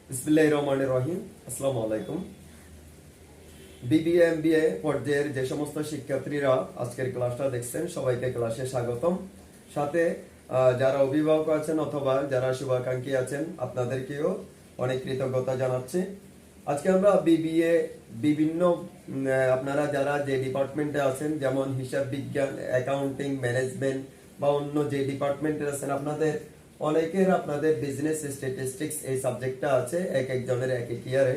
বিসমিল্লাহির রহমানির রহিম। আসসালামু আলাইকুম। বিবিএ এমবিএ পর্যায়ের যে সমস্ত শিক্ষার্থীরা আজকের ক্লাসটা দেখছেন সবাইকে ক্লাসে স্বাগতম। সাথে যারা অভিভাবক আছেন অথবা যারা শুভাকাঙ্ক্ষী আছেন আপনাদেরকেও অনেক কৃতজ্ঞতা জানাচ্ছি। আজকে আমরা বিবিএ বিভিন্ন আপনারা যারা যে ডিপার্টমেন্টে আছেন, যেমন হিসাব বিজ্ঞান, অ্যাকাউন্টিং, ম্যানেজমেন্ট বা অন্য যে ডিপার্টমেন্টে আছেন, আপনাদের বিজনেস স্ট্যাটিস্টিক্স এই সাবজেক্টটা আছে এক একজনের এক এক ইয়ারে।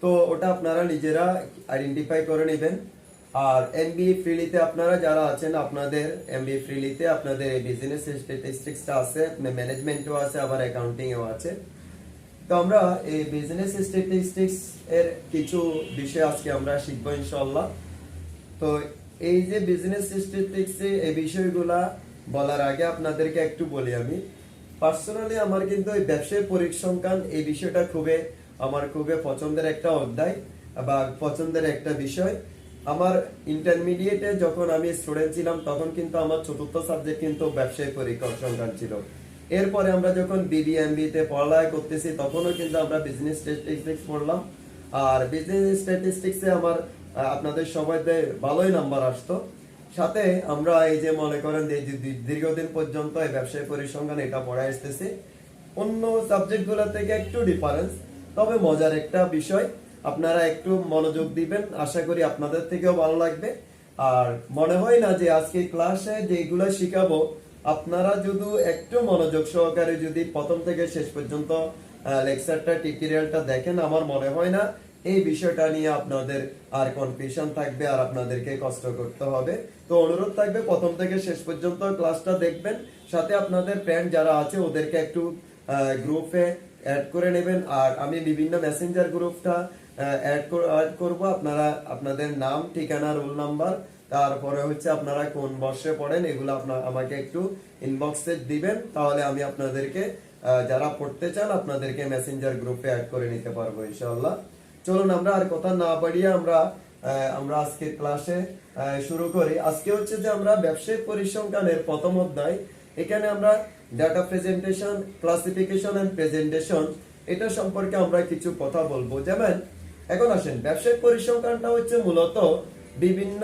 তো ওটা আপনারা নিজেরা আইডেন্টিফাই করে নেবেন। আর এমবিএ ফ্রিলিতে আপনারা যারা আছেন, আপনাদের এমবিএ ফ্রিলিতে আপনাদের এই বিজনেস স্ট্যাটিস্টিক্সটা আছে, ম্যানেজমেন্টও আছে, আবার অ্যাকাউন্টিংও আছে। তো আমরা এই বিজনেস স্ট্যাটিস্টিক্স এর কিছু বিষয় আজকে আমরা শিখবো ইনশাআল্লাহ। তো এই যে বিজনেস স্ট্যাটিস্টিক্স এই বিষয়গুলা বলার আগে আপনাদেরকে একটু বলি, আমি পার্সোনালি আমার কিন্তু এই ব্যবসায় পরিসংখ্যান এই বিষয়টা আমার খুবই পছন্দের একটা অধ্যায় বা পছন্দের একটা বিষয়। আমার ইন্টারমিডিয়েটে যখন আমি স্টুডেন্ট ছিলাম তখন কিন্তু আমার চতুর্থ সাবজেক্ট কিন্তু ব্যবসায় পরিসংখ্যান ছিল। এরপরে আমরা যখন বিবিএমবি তে পড়ালেখা করতেছি তখনও কিন্তু আমরা বিজনেস স্ট্যাটিস্টিক্স পড়লাম। আর বিজনেস স্ট্যাটিস্টিক্সে আমার আপনাদের সবাই ভালোই নাম্বার আসতো। সাথে আমরা এই যে মনে করেন দীর্ঘদিন পর্যন্ত এই ব্যবসায় পরিসংখ্যান এটা পড়ে আসতেছি। অন্য সাবজেক্টগুলো থেকে একটু ডিফারেন্স, তবে মজার একটা বিষয়। আপনারা একটু মনোযোগ দিবেন, আশা করি আপনাদের থেকেও ভালো লাগবে। আর মনে হয় না যে আজকে ক্লাসে যেগুলো শিখাবো আপনারা যদি একটু মনোযোগ সহকারে যদি প্রথম থেকে শেষ পর্যন্ত লেকচারটা টিউটোরিয়ালটা দেখেন, আমার মনে হয় না এই বিষয়টা নিয়ে আপনাদের আর কনফিউশন থাকবে আর আপনাদেরকে কষ্ট করতে হবে। তো অনুরোধ থাকবে প্রথম থেকে শেষ পর্যন্ত ক্লাসটা দেখবেন। সাথে আপনাদের ফ্রেন্ড যারা আছে ওদেরকে একটু গ্রুপে অ্যাড করে নেবেন। আর আমি বিভিন্ন মেসেঞ্জার গ্রুপটা অ্যাড করব। আপনারা আপনাদের নাম, ঠিকানা, রোল নাম্বার, তারপরে হচ্ছে আপনারা কোন বর্ষে পড়েন এগুলো আমাকে একটু ইনবক্সে দিবেন। তাহলে আমি আপনাদেরকে যারা পড়তে চান আপনাদেরকে মেসেঞ্জার গ্রুপে অ্যাড করে নিতে পারবো ইনশাআল্লাহ। চলুন আমরা আর কথা না বাড়িয়ে আমরা আজকে ক্লাসে শুরু করি। আজকে হচ্ছে যে আমরা ব্যবসায়িক পরিসংখ্যানের প্রথম অধ্যায়। এখানে আমরা data presentation, classification and presentation এটা সম্পর্কে আমরা কিছু কথা বলবো। যেমন এখন আসেন, ব্যবসায়িক পরিসংখ্যানটা হচ্ছে মূলত বিভিন্ন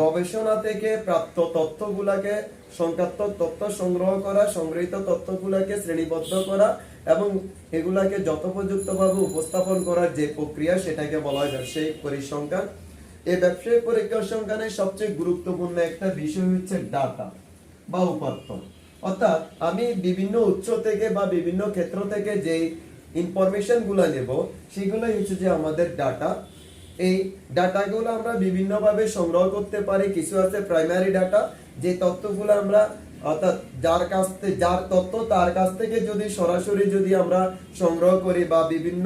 গবেষণা থেকে প্রাপ্ত তথ্যগুলাকে, সংখ্যাত্মক তথ্য সংগ্রহ করা, সংগৃহীত তথ্যগুলাকে শ্রেণীবদ্ধ করা এবং এগুলাকে যথোপযুক্তভাবে উপস্থাপন করার যে প্রক্রিয়া সেটাকে বলা হয় ব্যবসায়িক পরিসংখ্যান। এই ব্যবসায়িক পরিসংখ্যানের সবচেয়ে গুরুত্বপূর্ণ একটা বিষয় হচ্ছে ডাটা বা উপাত্ত। অর্থাৎ আমি বিভিন্ন উৎস থেকে বা বিভিন্ন ক্ষেত্র থেকে যে ইনফরমেশন গুলা নেব সেগুলোই হচ্ছে যে আমাদের ডাটা। এই ডাটাগুলো আমরা বিভিন্ন ভাবে সংগ্রহ করতে পারি। কিছু আছে প্রাইমারি ডাটা, যে তথ্যগুলো আমরা অর্থাৎ যার তথ্য তার কাছ থেকে যদি সরাসরি যদি আমরা সংগ্রহ করি বা বিভিন্ন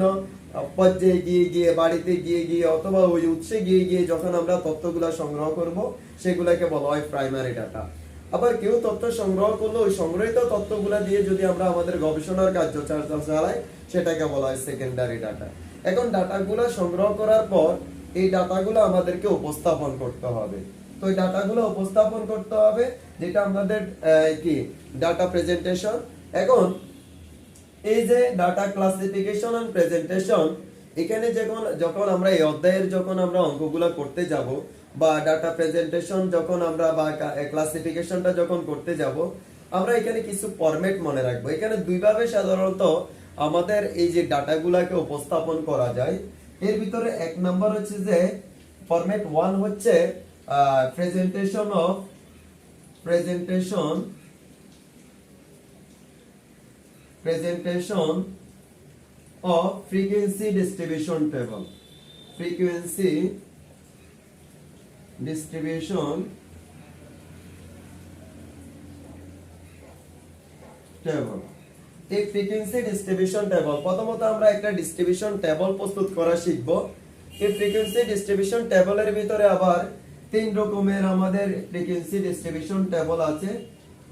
পর্যায়ে গিয়ে বাড়িতে গিয়ে অথবা ওই উৎসে গিয়ে যখন আমরা তথ্যগুলো সংগ্রহ করব সেগুলোকে বলা হয় প্রাইমারি ডাটা। আবার কেউ তথ্য সংগ্রহ করলো, ওই সংগ্রহিত তথ্যগুলো দিয়ে যদি আমরা আমাদের গবেষণার কার্য চালাই সেটাকে বলা হয় সেকেন্ডারি ডাটা। এখন ডাটাগুলো সংগ্রহ করার পর এই ডাটাগুলো আমাদেরকে উপস্থাপন করতে হবে। তো এই ডাটাগুলো উপস্থাপন করতে হবে যেটা আমাদের কি ডাটা প্রেজেন্টেশন। এখন এই যে ডাটা ক্লাসিফিকেশন এন্ড প্রেজেন্টেশন, এখানে যখন আমরা এই অধ্যায়ের যখন আমরা অঙ্কগুলো করতে যাব বা ডাটা প্রেজেন্টেশন যখন আমরা বা ক্লাসিফিকেশনটা যখন করতে যাব, আমরা এখানে কিছু ফরম্যাট মনে রাখবো। এখানে দুইভাবে সাধারণত আমাদের এই যে ডাটাগুলোকে উপস্থাপন করা যায়। এর ভিতরে এক নাম্বার হচ্ছে যে ফরম্যাট 1 হচ্ছে presentation of frequency distribution table. Frequency distribution table. এই ফ্রিকোয়েন্সি ডিস্ট্রিবিউশন টেবল, প্রথমত আমরা একটা ডিস্ট্রিবিউশন টেবল প্রস্তুত করা শিখব। এই ফ্রিকোয়েন্সি ডিস্ট্রিবিউশন টেবলের ভিতরে আবার তিন রকমের আমাদের ফ্রিকোয়েন্সি ডিস্ট্রিবিউশন টেবল আছে।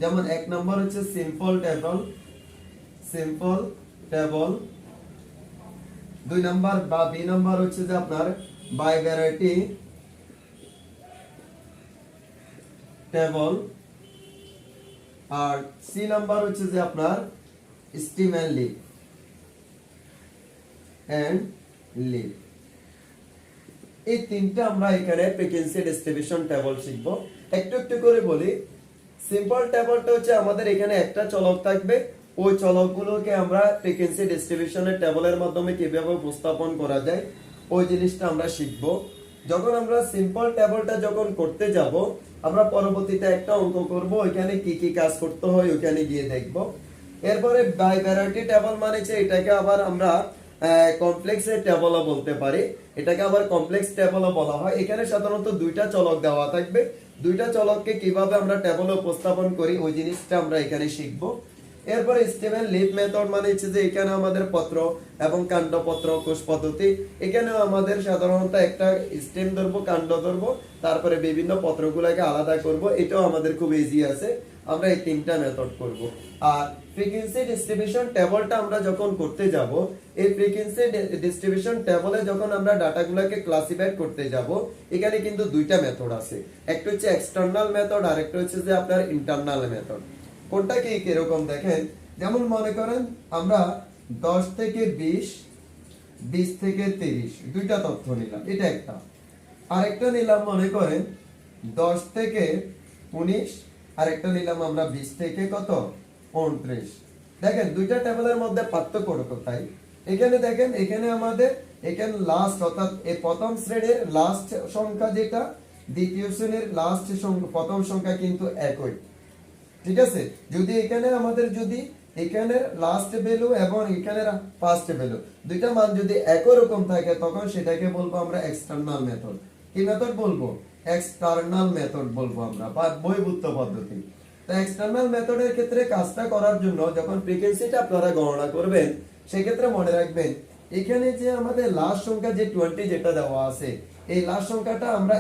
যেমন এক নাম্বার হচ্ছে সিম্পল টেবল, দুই নাম্বার বা বি নাম্বার হচ্ছে যে আপনার বাই ভ্যারাইটি টেবল, আর সি নাম্বার হচ্ছে যে আপনার স্টিমেনলি এন্ড লিভ। এই তিনটা আমরা এখানে ফ্রিকোয়েন্সি ডিস্ট্রিবিউশন টেবল শিখবো। একটু একটু করে বলি। সিম্পল টেবলটা হচ্ছে আমাদের এখানে একটা চলক থাকবে, ওই চলকগুলোকে আমরা ফ্রিকোয়েন্সি ডিস্ট্রিবিউশনের টেবলের মাধ্যমে কিভাবে উপস্থাপন করা যায় ওই জিনিসটা আমরা শিখবো। যখন আমরা সিম্পল টেবলটা যখন করতে যাব, আমরা পরবর্তীতে একটা অঙ্ক করব, ওইখানে কি কি কাজ করতে হয় ওইখানে গিয়ে দেখব। এরপরে বাই ভ্যারাইটি টেবল মানে যে এটাকে আবার আমরা কমপ্লেক্স টেবলও বলতে পারি, এটাকে আবার কমপ্লেক্স টেবলও বলা হয়। এখানে সাধারণত দুইটা চলক দেওয়া থাকবে, দুইটা চলককে কিভাবে আমরা টেবলে উপস্থাপন করি ওই জিনিসটা আমরা এখানে শিখবো। এরপরে স্টেম এন্ড লিভ মেথড মানে হচ্ছে যে এখানে আমাদের পত্র এবং কাণ্ডপত্র কোষ পদ্ধতি, এখানেও আমাদের সাধারণত একটা স্টেম ধরবো, কাণ্ড ধরবো, তারপরে বিভিন্ন পত্রগুলোকে আলাদা করব। এটাও আমাদের খুব ইজি আছে, আমরা এই তিনটা মেথড করব। আর ফ্রিকোয়েন্সি ডিস্ট্রিবিউশন টেবলটা আমরা যখন করতে যাব, এই ফ্রিকোয়েন্সি ডিস্ট্রিবিউশন টেবলে যখন আমরা ডাটাগুলোকে ক্লাসিফাই করতে যাব, এখানে কিন্তু দুইটা মেথড আছে, একটা হচ্ছে এক্সটার্নাল মেথড আর একটা হচ্ছে যে আপনার ইন্টারনাল মেথড। কোনটা কি কিরকম দেখেন, যেমন মনে করেন আমরা 10 থেকে 20, 20 থেকে 30 দুইটা তথ্য নিলাম, এটা একটা। আরেকটা নিলাম মনে করেন 10 থেকে 19, আরেকটা নিলাম আমরা 20 থেকে কত 29। দেখেন দুইটা টেবিলের মধ্যে পার্থক্য কোথায়? এখানে দেখেন, এখানে আমাদের এখানে লাস্ট অর্থাৎ এই প্রথম শ্রেণীর লাস্ট সংখ্যা যেটা, দ্বিতীয় শ্রেণীর লাস্ট সংখ্যা প্রথম সংখ্যা কিন্তু একই, ঠিক আছে। যদি এখানে আমাদের যদি এখানে লাস্ট ভ্যালু এবং এখানে ফার্স্ট ভ্যালু দুইটা মান যদি একই রকম থাকে, তখন সেটাকে বলবো আমরা এক্সটার্নাল মেথড। কি মেথড বলবো? এক্সটার্নাল মেথড বলবো আমরা, বা বহির্ভূত পদ্ধতি। তো এক্সটার্নাল মেথডের ক্ষেত্রে কাজটা করার জন্য যখন ফ্রিকোয়েন্সিটা আপনারা গণনা করবেন, সেক্ষেত্রে মনে রাখবেন এখানে যে আমাদের লাস্ট সংখ্যা যে 20 যেটা দেওয়া আছে, এই লাস্ট সংখ্যাটা আমরা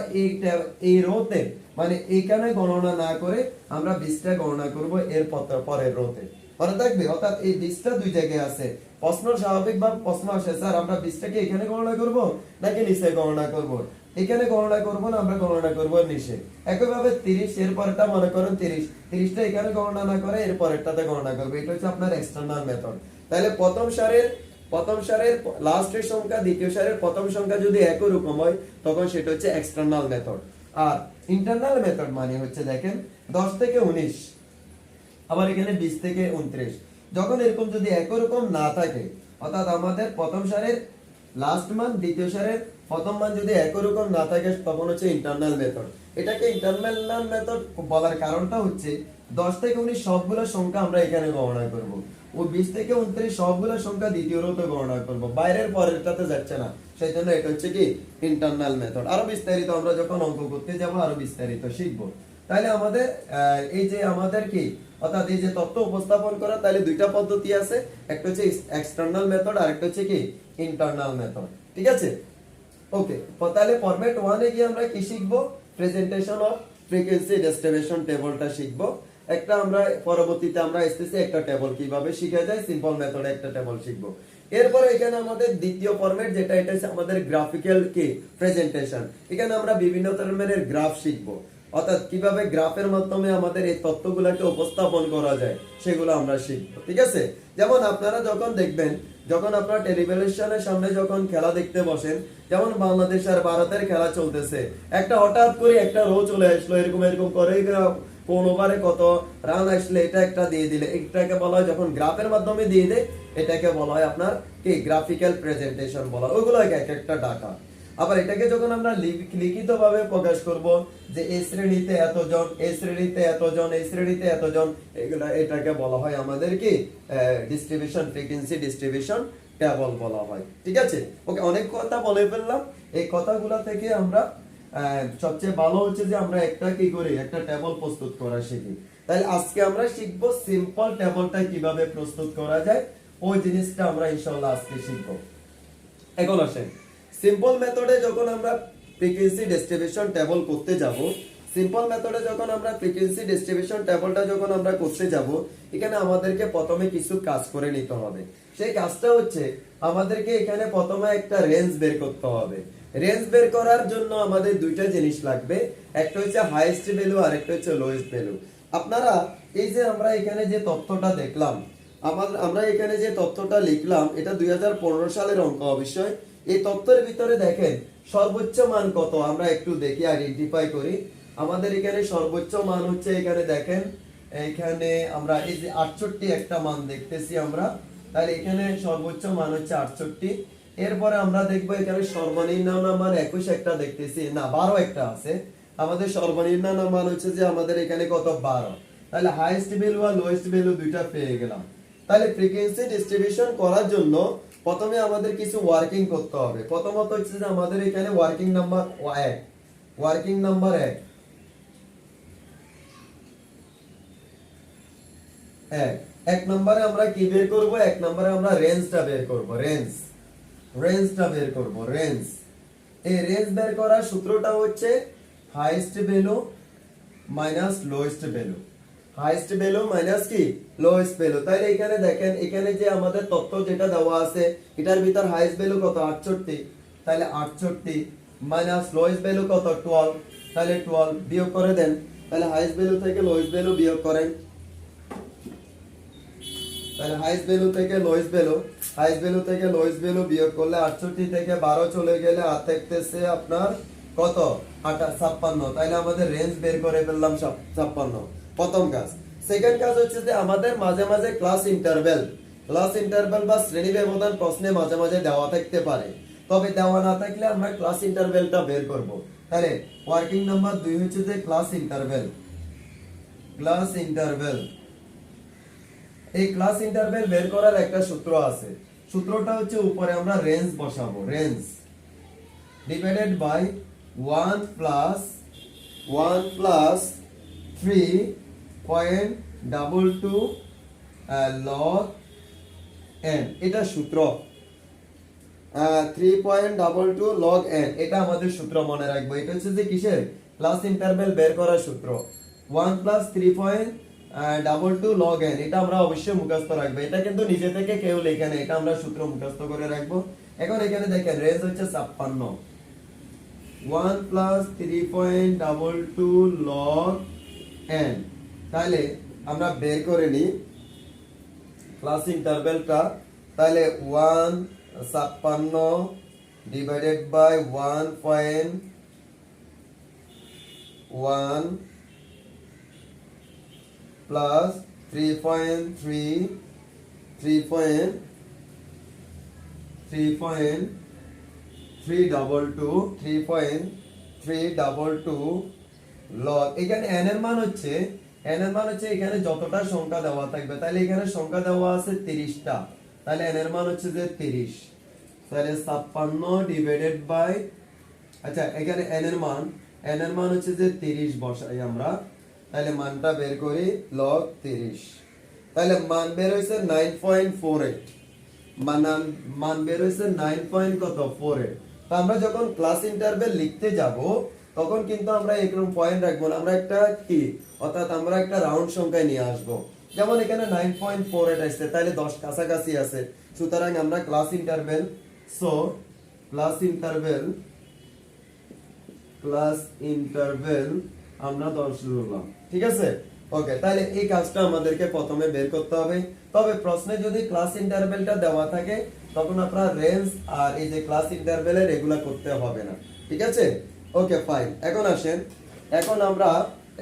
এই রোতে মানে এখানে গণনা না করে আমরা 20টা গণনা করব এর পরের রোতে। মনে থাকবে, অর্থাৎ এই 20টা দুই জায়গায় আছে। প্রশ্ন স্বাভাবিকভাবে প্রশ্ন আসে, স্যার আমরা 20টাকে এখানে গণনা করব নাকি নিচে গণনা করব? এখানে গণনা করব না, আমরা গণনা করব নিচে। একইভাবে 30 এর পরেরটা মনে করেন 30টা এখানে গণনা না করে এর পরেরটাতে গণনা করব। এটা হচ্ছে আপনার এক্সটার্নাল মেথড। তাহলে প্রথম সারের লাস্টের সংখ্যা দ্বিতীয় সারের প্রথম সংখ্যা যদি একই রকম হয়, তখন সেটা হচ্ছে এক্সটার্নাল মেথড। আর ইন্টারনাল মেথড মানে হচ্ছে দেখেন 10 থেকে 19, আবার এখানে 20 থেকে 29, যখন এরকম যদি একই রকম না থাকে, অর্থাৎ আমাদের প্রথম সারের লাস্ট মান দ্বিতীয় সারের প্রথম মান যদি একই রকম না থাকে, তখন হচ্ছে ইন্টারনাল মেথড। এটাকে ইন্টারনাল মেথড বলার কারণটা হচ্ছে 10 থেকে 19 সবগুলো সংখ্যা আমরা এখানে গণনা করব, ও 20 থেকে 29 সবগুলো সংখ্যা দ্বিতীয় রোতে গণনা করব, বাইরের পরেরটাতে যাচ্ছে না। সেই জন্য এটা হচ্ছে কি ইন্টারনাল মেথড। আরো বিস্তারিত আমরা যখন অঙ্ক করতে যাব আরো বিস্তারিত শিখবো। তাহলে আমাদের এই যে আমাদের কি অর্থাৎ এই যে তথ্য উপস্থাপন করা, তাহলে দুইটা পদ্ধতি আছে, একটা হচ্ছে এক্সটার্নাল মেথড আর একটা হচ্ছে কি ইন্টারনাল মেথড, ঠিক আছে। ওকে, তাহলে ফরম্যাট 1 এ গিয়ে আমরা কি শিখবো? প্রেজেন্টেশন অফ ফ্রিকোয়েন্সি ডিস্ট্রিবিউশন টেবলটা শিখবো। একটা আমরা পরবর্তীতে আমরা এসতেছি একটা টেবল কিভাবে শিখা যায়, সিম্পল মেথডে একটা টেবল শিখবো। এরপরে এখানে আমাদের দ্বিতীয় ফরম্যাট যেটা, এটা হচ্ছে আমাদের গ্রাফিক্যাল কি প্রেজেন্টেশন। এখানে আমরা বিভিন্ন ধরনের গ্রাফ শিখবো, অর্থাৎ কিভাবে গ্রাফের মাধ্যমে আমাদের এই তথ্যগুলোকে উপস্থাপন করা যায় সেগুলো আমরা শিখবো, ঠিক আছে। যেমন আপনারা যখন দেখবেন, যখন আপনারা টেলিভিশনের সামনে যখন খেলা দেখতে বসেন, যেমন বাংলাদেশ আর ভারতের খেলা চলতেছে, একটা হঠাৎ করে একটা রো চলে আসলো, এরকম এরকম করে কোন ওভারে কত রান আসলে এটা একটা দিয়ে দিলে, এটাকে বলা হয় যখন গ্রাফের মাধ্যমে দিয়ে দেয়, এটাকে বলা হয় আপনার কি গ্রাফিক্যাল প্রেজেন্টেশন বলা হয়। ওইগুলো এক একটা ডাটা। আবার এটাকে যখন আমরা লিখিত ভাবে প্রকাশ করব, যে এই শ্রেণীতে এতজন, এই শ্রেণীতে এতজন, এই শ্রেণীতে এতজন, এগুলা এটাকে বলা হয় আমাদের কি ডিস্ট্রিবিউশন, ফ্রিকোয়েন্সি ডিস্ট্রিবিউশন টেবল বলা হয়, ঠিক আছে। ওকে, অনেক কথা বলে ফেললাম। এই কথাগুলো থেকে আমরা সবচেয়ে ভালো হচ্ছে যে আমরা একটা কি করি, একটা টেবল প্রস্তুত করা শিখি। তাহলে আজকে আমরা শিখবো সিম্পল টেবলটা কিভাবে প্রস্তুত করা যায়, ওই জিনিসটা আমরা ইনশাআল্লাহ আজকে শিখবো। এখন আসেন সিম্পল মেথডে যখন আমরা ফ্রিকোয়েন্সি ডিস্ট্রিবিউশন টেবল করতে যাব, সিম্পল মেথডে যখন আমরা ফ্রিকোয়েন্সি ডিস্ট্রিবিউশন টেবলটা যখন আমরা করতে যাব, এখানে আমাদেরকে প্রথমে কিছু কাজ করে নিতে হবে। সেই কাজটা হচ্ছে আমাদেরকে এখানে প্রথমে একটা রেঞ্জ বের করতে হবে। রেঞ্জ বের করার জন্য আমাদের দুইটা জিনিস লাগবে, একটা হচ্ছে হাইয়েস্ট ভ্যালু আর একটা হচ্ছে লোয়েস্ট ভ্যালু। আপনারা এই যে আমরা এখানে যে তথ্যটা দেখলাম, আমরা এখানে যে তথ্যটা লিখলাম এটা 2015 সালের অঙ্ক অবশ্যই। এই তথ্যের ভিতরে দেখেন সর্বোচ্চ মান কত আমরা একটু দেখি, আইডেন্টিফাই করি। আমাদের এখানে সর্বোচ্চ মান হচ্ছে, এখানে দেখেন এখানে আমরা এই যে 68 একটা মান দেখতেছি আমরা, তাহলে এখানে সর্বোচ্চ মান হচ্ছে 68। এরপরে আমরা দেখবো এখানে সর্বনিম্ন মান 21 একটা দেখতেছি, না 12 একটা আছে। আমাদের সর্বনিম্ন মান হচ্ছে যে আমাদের এখানে কত, 12। তাহলে হাইয়েস্ট ভ্যালু আর লোয়েস্ট ভ্যালু দুইটা পেয়ে গেলাম। তাহলে ফ্রিকোয়েন্সি ডিস্ট্রিবিউশন করার জন্য প্রথমে আমাদের কিছু ওয়ার্কিং করতে হবে। প্রথমত হচ্ছে যে আমাদের এখানে ওয়ার্কিং নাম্বার 1, ওয়ার্কিং নাম্বার 1 এক নম্বরে আমরা কি বের করব, এক নম্বরে আমরা রেঞ্জটা বের করব, রেঞ্জটা বের করব, রেঞ্জ। এই রেঞ্জ বের করার সূত্রটা হচ্ছে highest value minus lowest value, highest value minus কি লোয়েস্ট ভ্যালু। তাহলে এখানে দেখেন এখানে যে আমাদের তথ্য যেটা দেওয়া আছে এটার ভিতর হাইয়েস্ট ভ্যালু কত, 68। তাহলে 68 মাইনাস লোয়েস্ট ভ্যালু কত, 12। তাহলে 12 বিয়োগ করে দেন। তাহলে হাইয়েস্ট ভ্যালু থেকে লোয়েস্ট ভ্যালু বিয়োগ করেন। তাহলে হাইয়েস্ট ভ্যালু থেকে লোয়েস্ট ভ্যালু, হাইয়েস্ট ভ্যালু থেকে লোয়েস্ট ভ্যালু বিয়োগ করলে 68 থেকে 12 চলে গেলে আর থাকতেছে আপনার কত, 56। তাহলে আমাদের রেঞ্জ বের করে ফেললাম 56, প্রথম কাজ। সেকেন্ড কাজ হচ্ছে যে আমাদের মাঝে মাঝে ক্লাস ইন্টারভ্যাল বা শ্রেণী ব্যবধান প্রশ্নে মাঝে মাঝে দেওয়া থাকতে পারে, তবে দেওয়া না থাকলে আমরা ক্লাস ইন্টারভ্যালটা বের করব। তাহলে ওয়ার্কিং নাম্বার 2 হচ্ছে যে ক্লাস ইন্টারভ্যাল, ক্লাস ইন্টারভ্যাল। এই ক্লাস ইন্টারভ্যাল বের করার একটা সূত্র আছে, সূত্রটা হচ্ছে উপরে আমরা রেঞ্জ বসাবো, range divided by 1 plus 3.22 log n, এটা সূত্র। 3.22 log n এটা আমাদের সূত্র, মনে রাখবো। এটা হচ্ছে যে কিসের, ক্লাস ইন্টারভ্যাল বের করার সূত্র। 1 প্লাস 3.22 log n এটা আমরা অবশ্যই মুখস্থ রাখবো। এটা কিন্তু নিজে থেকে কেউ লেখে না, এটা আমরা সূত্র মুখস্থ করে রাখবো। এখন এখানে দেখেন রেঞ্জ হচ্ছে 56, 1 প্লাস 3.22 log n। তাহলে আমরা বের করে নিই ক্লাস ইন্টারভ্যালটা। তাহলে 156 ডিভাইডেড বাই 1.1 প্লাস 3.322 log, এখানে n এর মান হচ্ছে এখানে যতটা সংখ্যা দেওয়া থাকবে। তাহলে এখানে সংখ্যা দেওয়া আছে 30টা, তাহলে n এর মান হচ্ছে যে 30। তাহলে 56 ডিভাইডেড বাই, আচ্ছা এখানে n এর মান হচ্ছে যে 30 বসাই আমরা। তাহলে মানটা বের করি log 30। তাহলে মান বের হইছে 9.48, মান বের হইছে 9.48। তো আমরা যখন ক্লাস ইন্টারভ্যাল লিখতে যাব তখন কিন্তু আমরা এরকম পয়েন্ট রাখবো না, আমরা একটা কি অর্থাৎ আমরা একটা রাউন্ড সংখ্যায় নিয়ে আসব। যেমন এখানে 9.48 আসছে, তাহলে 10 কাছাকাছি আছে। সুতরাং আমরা class interval, so class interval আমরা 10 ধরলাম, ঠিক আছে। ওকে, তাহলে এই কাজটা আমাদেরকে প্রথমে বের করতে হবে। তবে প্রশ্নে যদি ক্লাস ইন্টারভ্যালটা দেওয়া থাকে তখন আপনার রেঞ্জ আর এই যে ক্লাস ইন্টারভ্যালের এগুলা করতে হবে না, ঠিক আছে। Okay fine. এখন আসেন, এখন আমরা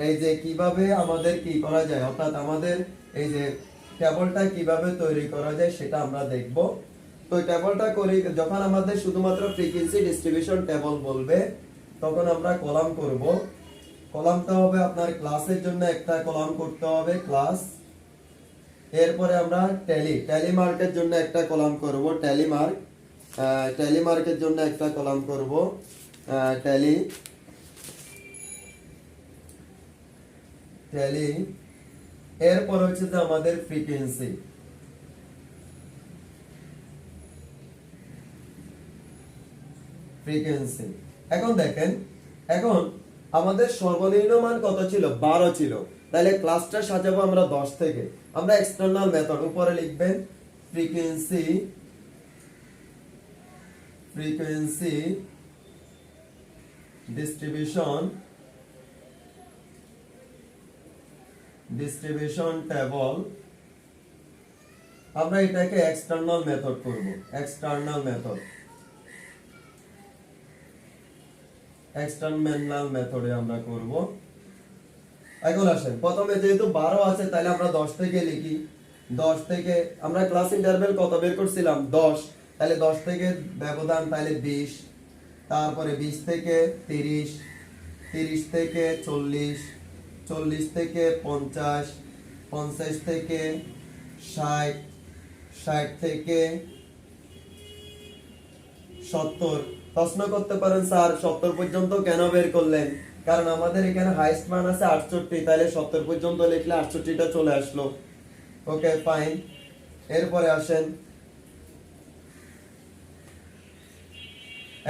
এই যে কিভাবে আমাদের কি করা যায়, অর্থাৎ আমাদের এই যে টেবলটা কিভাবে তৈরি করা যায় সেটা আমরা দেখব। তো টেবলটা করি যখন আমাদের শুধুমাত্র ফ্রিকোয়েন্সি ডিস্ট্রিবিউশন টেবল বলবে তখন আমরা কলাম করব। কলামটা হবে আপনার ক্লাসের জন্য একটা কলাম করতে হবে, ক্লাস। এরপরে আমরা ট্যালি মার্কের জন্য একটা কলাম করব, ট্যালি মার্কের জন্য একটা কলাম করব, ট্যালি। এরপর হচ্ছে যে আমাদের ফ্রিকোয়েন্সি, এখন দেখেন, এখন আমাদের সর্বনিম্ন মান কত ছিল, 12 ছিল। তাহলে ক্লাসটা সাজাবো আমরা 10 থেকে। আমরা এক্সটার্নাল মেথড উপরে লিখবেন ফ্রিকোয়েন্সি ডিস্ট্রিবিউশন টেবল আমরা এটাকে এক্সটার্নাল মেথড করব। এক্সটার্নাল মেথডে আমরা করব। এখন আসেন, প্রথমে যেহেতু 12 আছে তাহলে আমরা 10 থেকে লিখি। 10 থেকে আমরা ক্লাস ইন্টারভ্যাল কত বের করছিলাম? 10। তাহলে 10 থেকে ব্যবধান তাহলে 20, তারপরে 20 থেকে 30, 30 থেকে 40, 40 থেকে 50, 50 থেকে 60, 60 থেকে 70। প্রশ্ন করতে পারেন স্যার 70 পর্যন্ত কেন বের করলেন? কারণ আমাদের এখানে হাইস্ট মান আছে 68, তাহলে 70 পর্যন্ত লিখলে 68টা চলে আসলো। Okay fine. এরপরে আসেন,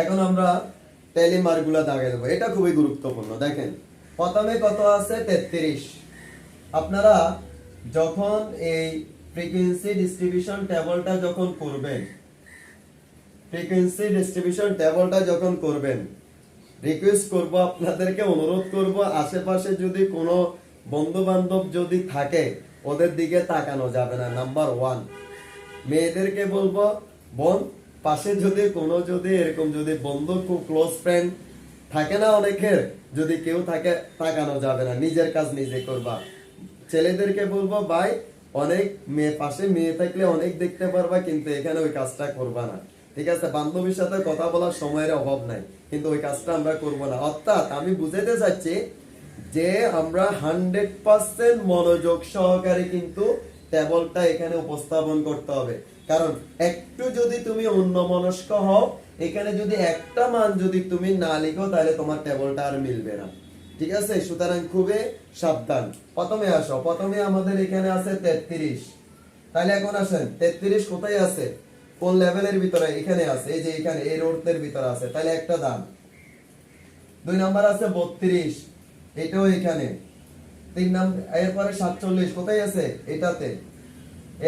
এখন আমরা ট্যালি মার্কগুলো দাগিয়ে দেবো। এটা খুবই গুরুত্বপূর্ণ। দেখেন প্রথমে কত আছে? 33। আপনারা যখন এই ফ্রিকোয়েন্সি ডিস্ট্রিবিউশন টেবলটা যখন করবেন, রিকোয়েস্ট করব, আপনাদেরকে অনুরোধ করব, আশেপাশে যদি কোনো বন্ধু বান্ধব যদি থাকে ওদের দিকে তাকানো যাবে না। নাম্বার 1, মেয়েদেরকে বলবো, বোন পাশে যদি কোনো এরকম যদি বন্ধু খুব ক্লোজ ফ্রেন্ড থাকে না অনেকের, যদি কেউ থাকে তাকানো যাবে না, নিজের কাজ নিজে করবা। ছেলেদেরকে বলবো, ভাই অনেক পাশে মেয়ে থাকলে অনেক দেখতে পারবা, কিন্তু এখানে ওই কাজটা করবা না। ঠিক আছে? বান্ধবীর সাথে কথা বলার সময়ের অভাব নাই, কিন্তু ওই কাজটা আমরা করবো না। অর্থাৎ আমি বুঝাতে চাচ্ছি যে আমরা 100% মনোযোগ সহকারে কিন্তু টেবলটা এখানে উপস্থাপন করতে হবে। কারণ একটু যদি তুমি অন্যমনস্ক হও, এখানে যদি একটা মান যদি তুমি না লিখো, তাহলে তোমার টেবলটা আর মিলবে না। ঠিক আছে? সুতরাং খুবই সাবধান। প্রথমে আসো, প্রথমে আমাদের এখানে আছে 33। তাহলে এখন আসেন, 33 কোথায় আছে? কোন লেভেলের ভিতরে? এখানে আছে, এই যে এখানে এই রোডের ভিতরে আছে, তাহলে একটা দান। 2 নাম্বার আছে 32, এটাও এখানে। 3 নাম্বার, এরপরে 47 কোথায় আছে? এটাতে।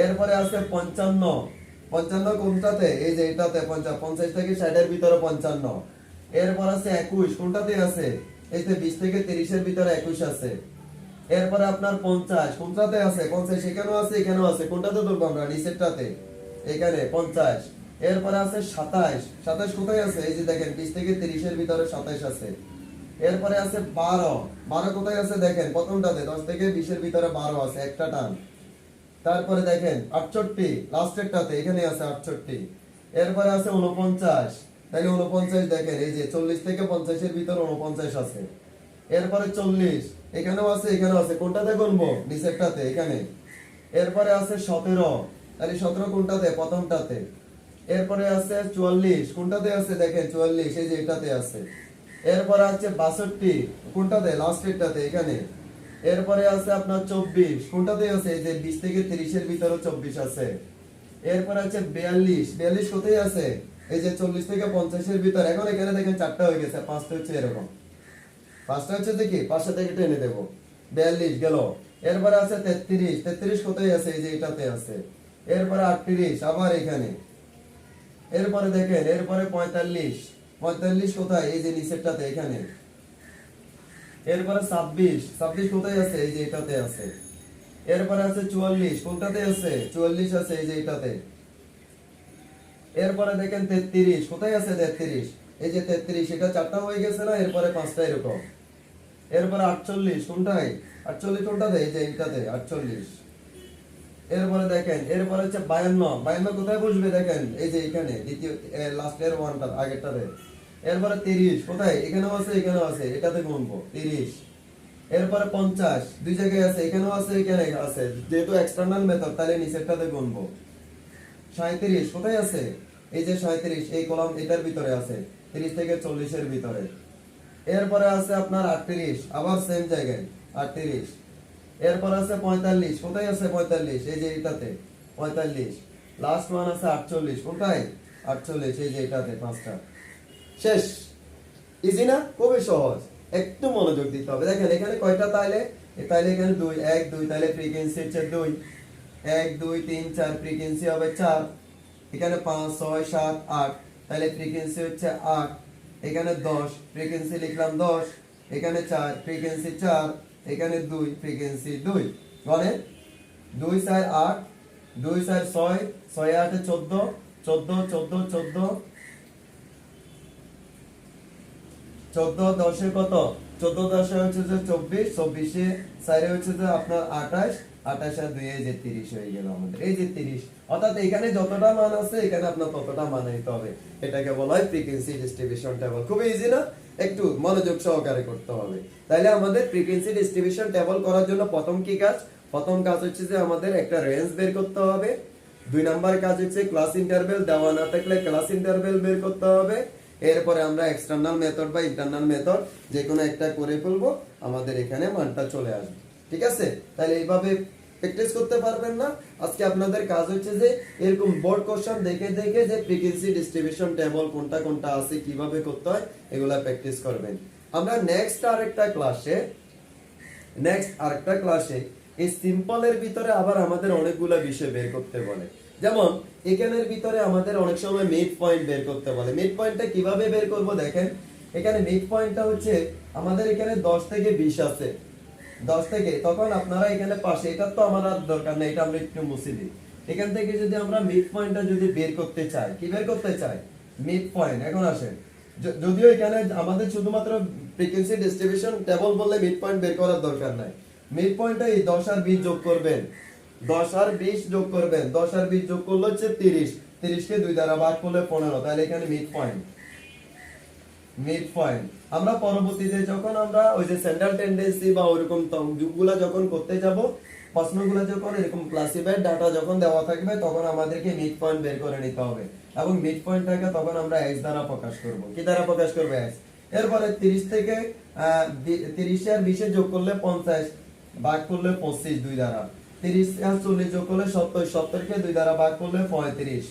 এরপরে আছে 55, 55 কোনটাতে? এই যে এটাতে 50, 50 থেকে 60 এর ভিতরে 55। এরপর আছে 21, কোনটাতে আছে? এই যে 20 থেকে 30 এর ভিতরে 21 আছে। এরপরে আপনার 50, কোনটাতে আছে? 50 এখানেও আছে, এখানেও আছে, কোনটাতে ধরবো আমরা? নিচেরটাতে, এখানে 50। এরপরে আছে 27, 27 কোথায় আছে? এই যে দেখেন 20 থেকে 30 এর ভিতরে 27 আছে। এরপরে আছে 12, 12 কোথায় আছে? দেখেন প্রথমটাতে 10 থেকে 20 এর ভিতরে 12 আছে, একটা টান। তারপরে দেখেন 68, লাস্টেরটাতে এখানে আছে 68। এরপরে আছে 49, তাহলে 49 দেখেন এই যে 40 থেকে 50 এর ভিতরে 49 আছে। এরপরে 40, এখানেও আছে, এখানেও আছে, কোনটাতে গুনবো? নিচেরটাতে, এখানে। এরপরে আছে 17, তাহলে 17 কোনটাতে? প্রথমটাতে। এরপরে আছে 44, কোনটাতে আছে? দেখেন 44, এই যে এটাতে আছে। এরপরে আছে 62, কোনটাতে? লাস্টেরটাতে, এখানে। এরপরে আছে আপনার 24, কোনটাতে আছে? এই যে 20 থেকে 30 এর ভিতরে 24 আছে। এরপরে আছে 42, 42 কোথায় আছে? এই যে 40 থেকে 50 এর ভিতরে। এখন এখানে দেখেন 4টা হয়ে গেছে, 5টা হচ্ছে এরকম। 5টা হচ্ছে দেখি, 5টা থেকে টেনে দেব, 42 গেল। এরপরে আছে 33, 33 কোথায় আছে? এই যে এটাতে আছে। এরপরে 38, আবার এখানে। এরপরে দেখেন, এরপরে 45, 45 কোথায়? এই যে নিচেরটাতে, এখানে। এরপরে 26, 26 কোথায় আছে? এই যে এটাতে আছে। এরপরে আছে 44, কোনটাতে আছে? 44 আছে, এই যে এটাতে। এরপরে দেখেন 33, কোথায় আছে? 33, এই যে 33, এটা 4টা হয়ে গেছে না? এরপরে 5টা এরকম। এরপরে 48, কোনটায়? 48 কোনটাতে? এই যে এটাতে 48। এরপরে দেখেন, এরপরে হচ্ছে 52, 52 কোথায় বসবে? দেখেন এই যে এখানে, দ্বিতীয় লাস্টের ওয়ানটা, আগেরটাতে। এরপরে 30, কোথায়? এখানেও আছে, এখানেও আছে, এটাতে গুনবো 30। এরপরে 50, দুই জায়গায় আছে, এখানেও আছে, এখানে আছে, যেহেতু এক্সটার্নাল মেথড তাহলে নিচেরটাতে গুনবো। 37 কোথায় আছে? এই যে 37, এই কলাম এটার ভিতরে আছে, 30 থেকে 40 এর ভিতরে। এরপরে আছে আপনার 38, আবার সেম জায়গায় 38। এরপর আছে 45, কোথায় আছে 45? এই যে এটাতে 45। লাস্ট ওয়ান আছে 48, কোথায়? 48, এই যে এটাতে, 5টা। শেষ। ইজি না? খুবই সহজ, একটু মনোযোগ দিতে হবে। দেখেন এখানে কয়টা? তাহলে এখানে 2, 1 2, তাহলে ফ্রিকোয়েন্সি হচ্ছে 2, 1 2 3 4, ফ্রিকোয়েন্সি হবে 4। এখানে 5 6 7 8, তাহলে ফ্রিকোয়েন্সি হচ্ছে 8। এখানে 10, ফ্রিকোয়েন্সি লিখলাম 10। এখানে 4, ফ্রিকোয়েন্সি 4। এখানে 2, ফ্রিকোয়েন্সি 2। মানে 2 4 8, 2 4 6 6 8 14 14 14 14 14 10 কত 14 10 হচ্ছে যে 24 24 4 হচ্ছে যে আপনার 28 28 আর 2 এই যে 30 হয়ে গেল আমাদের এই যে 30 অর্থাৎ এখানে যতটা মান আছে এখানে আপনার ততটা মান নিতে হবে এটাকে বলা হয় ফ্রিকোয়েন্সি ডিস্ট্রিবিউশন টেবল খুব ইজি না একটু মনোযোগ সহকারে করতে হবে তাহলে আমাদের ফ্রিকোয়েন্সি ডিস্ট্রিবিউশন টেবল করার জন্য প্রথম কাজ হচ্ছে যে আমাদের একটা রেঞ্জ বের করতে হবে 2 নাম্বার কাজ হচ্ছে ক্লাস ইন্টারভ্যাল দেওয়া না থাকলে ক্লাস ইন্টারভ্যাল বের করতে হবে এরপরে আমরা এক্সটার্নাল মেথড বা ইন্টারনাল মেথড যে কোনো একটা করে ফেলবো আমাদের এখানে মানটা চলে আসবে ঠিক আছে তাহলে এইভাবে প্র্যাকটিস করতে পারবেন না আজকে আপনাদের কাজ হচ্ছে যে এরকম বোর্ড কোশ্চেন দেখে দেখে যে ফ্রিকোয়েন্সি ডিস্ট্রিবিউশন টেবল কোনটা কোনটা আছে কিভাবে করতে হয় এগুলা প্র্যাকটিস করবেন আমরা নেক্সট আরেকটা ক্লাসে এই সিম্পলের ভিতরে আবার আমাদের অনেকগুলা বিষয় বের করতে বলে যেমন এখানের ভিতরে আমাদের অনেক সময় মিড পয়েন্ট বের করতে বলে মিড পয়েন্টটা কিভাবে বের করব দেখেন এখানে মিড পয়েন্টটা হচ্ছে আমাদের এখানে 10 থেকে 20 আছে 10 থেকে তখন আপনারা এখানে পাশে এটা তো আমার আর দরকার নেই এটা আমরা একটু মুছে দিই এখান থেকে যদি আমরা মিড পয়েন্টটা যদি বের করতে চাই কি বের করতে চাই মিড পয়েন্ট এখন আসেন যদিও এখানে আমাদের শুধুমাত্র ফ্রিকোয়েন্সি ডিস্ট্রিবিউশন টেবল বললে মিড পয়েন্ট বের করার দরকার নাই মিড পয়েন্টটা এই 10 আর 20 যোগ করবেন 10 আর 20 যোগ করবেন 10 আর 20 যোগ করলে হচ্ছে 30 30 কে 2 দ্বারা ভাগ করলে 15 তাহলে এখানে মিড পয়েন্ট আমরা পরবর্তীতে যখন আমরা ওই যে সেন্ট্রাল টেন্ডেন্সি বা ওরকম যুগগুলা যখন করতে যাব প্রশ্নগুলো যখন এরকম ক্লাসিফাইড ডাটা যখন দেওয়া থাকবে তখন আমাদেরকে মিড পয়েন্ট বের করে নিতে হবে এবং মিড পয়েন্টটাকে তখন আমরা x দ্বারা প্রকাশ করব কি দ্বারা প্রকাশ করব x এরপরে 30 থেকে 30 আর 20 যোগ করলে 50 ভাগ করলে 25 2 দ্বারা 30 আর 40 যোগ করলে 70 70 কে 2 দ্বারা ভাগ করলে 35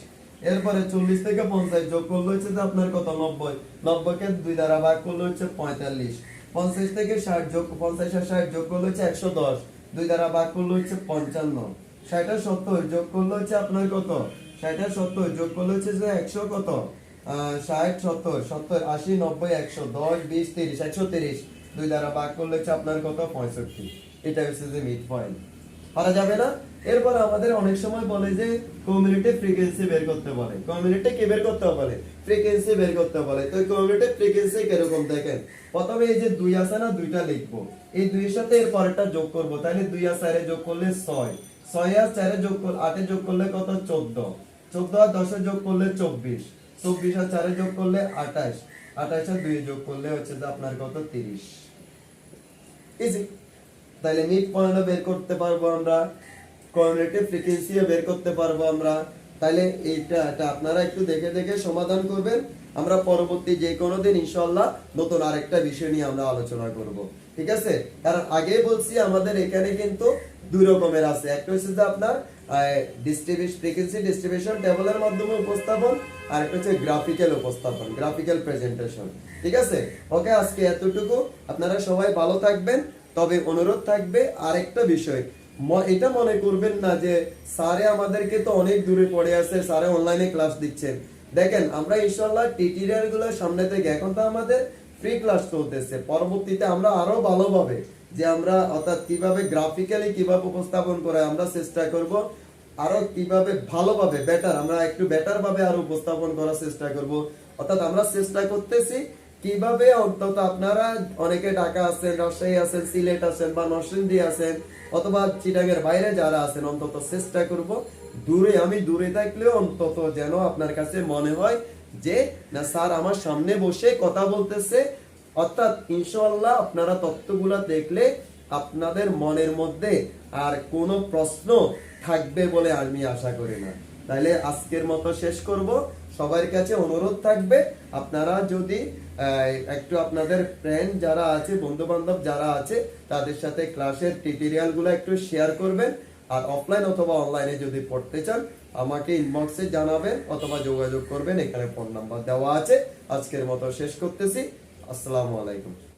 এরপরে 40 থেকে 50 যোগ করলে হচ্ছে যে আপনার কত 90 90 কে 2 দ্বারা ভাগ করলে হচ্ছে 45 50 থেকে 60 যোগ 50 আর 60 যোগ করলে হচ্ছে 110 2 দ্বারা ভাগ করলে হচ্ছে 55 60 আর 70 যোগ করলে হচ্ছে আপনার কত 60 আর 70 যোগ করলে হচ্ছে যে 100 কত 60 70 70 80 90 100 10 20 30 130 2 দ্বারা ভাগ করলে হচ্ছে আপনার কত 65 এটা হচ্ছে যে মিড পয়েন্ট পারা যাবে না এরপর আমাদের অনেক সময় বলে যে কিউমুলেটিভ ফ্রিকোয়েন্সি বের করতে বলে কিউমুলেটিভ কি বের করতে বলে ফ্রিকোয়েন্সি বের করতে বলে তো কিউমুলেটিভ ফ্রিকোয়েন্সি কিরকম দেখেন প্রথমে এই যে 2 আছে না দুইটা লিখবো এই 2 এর সাথে এর পরেরটা যোগ করব তাহলে 2 আর 4 এ যোগ করলে 6 6 আর 4 এ যোগ করলে 8 এ যোগ করলে কত 14 14 আর 10 এ যোগ করলে 24 24 আর 4 এ যোগ করলে 28 28 আর 2 এ যোগ করলে হচ্ছে যে আপনার কত 30 ইজি তাহলে মিড পয়েন্ট বের করতে পারবো আমরা কিউমুলেটিভ ফ্রিকোয়েন্সি বের করতে পারবো আমরা তাহলে এটা আপনারা একটু দেখে দেখে সমাধান করবেন আমরা পরবর্তী যে কোনো দিন ইনশাআল্লাহ নতুন আরেকটা বিষয় নিয়ে আমরা আলোচনা করব ঠিক আছে কারণ আগে বলছি আমাদের এখানে কিন্তু দুই রকমের আছে একটা হচ্ছে যে আপনার ফ্রিকোয়েন্সি ডিস্ট্রিবিউশন টেবলের মাধ্যমে উপস্থাপন আর একটা হচ্ছে গ্রাফিক্যাল উপস্থাপন গ্রাফিক্যাল প্রেজেন্টেশন ঠিক আছে ওকে আজকে এতটুকু আপনারা সবাই ভালো থাকবেন তবে অনুরোধ থাকবে আরেকটা বিষয় এটা মনে করবেন না যে স্যারে আমাদেরকে তো অনেক দূরে পড়ে আছে স্যারে অনলাইনে ক্লাস দিচ্ছেন দেখেন আমরা ইনশাআল্লাহ টিউটোরিয়াল গুলো সামনে থেকে এখন তো আমাদের ফ্রি ক্লাস চলতেছে পরবর্তীতে আমরা আরো ভালোভাবে যে আমরা অর্থাৎ কিভাবে গ্রাফিক্যালি কিভাবে উপস্থাপন করে আমরা চেষ্টা করব আরো কিভাবে ভালোভাবে বেটার আমরা একটু বেটার ভাবে আরো উপস্থাপন করার চেষ্টা করব অর্থাৎ আমরা চেষ্টা করতেছি কিভাবে অন্তত আপনারা অনেকে ঢাকা আছেন রাজশাহী আছেন সিলেট আছেন বা নরসিংদী আছেন অথবা চিটাগের বাইরে যারা আছেন অন্তত চেষ্টা করব আমি দূরে থাকলেও অন্তত যেন আপনার কাছে মনে হয় যে না স্যার আমার সামনে বসে কথা বলতেছে অর্থাৎ ইনশাআল্লাহ আপনারা তথ্যগুলা দেখলে আপনাদের মনের মধ্যে আর কোনো প্রশ্ন থাকবে বলে আমি আশা করি না তাহলে আজকের মতো শেষ করব সবার কাছে অনুরোধ থাকবে আপনারা যদি একটু আপনাদের ফ্রেন্ড যারা আছে বন্ধু বান্ধব যারা আছে তাদের সাথে ক্লাসের টিউটোরিয়াল গুলো একটু শেয়ার করবেন আর অফলাইন অথবা অনলাইনে যদি পড়তে চান আমাকে ইনবক্সে জানাবেন অথবা যোগাযোগ করবেন এখানে ফোন নাম্বার দেওয়া আছে আজকের মতো শেষ করতেছি আসসালামু আলাইকুম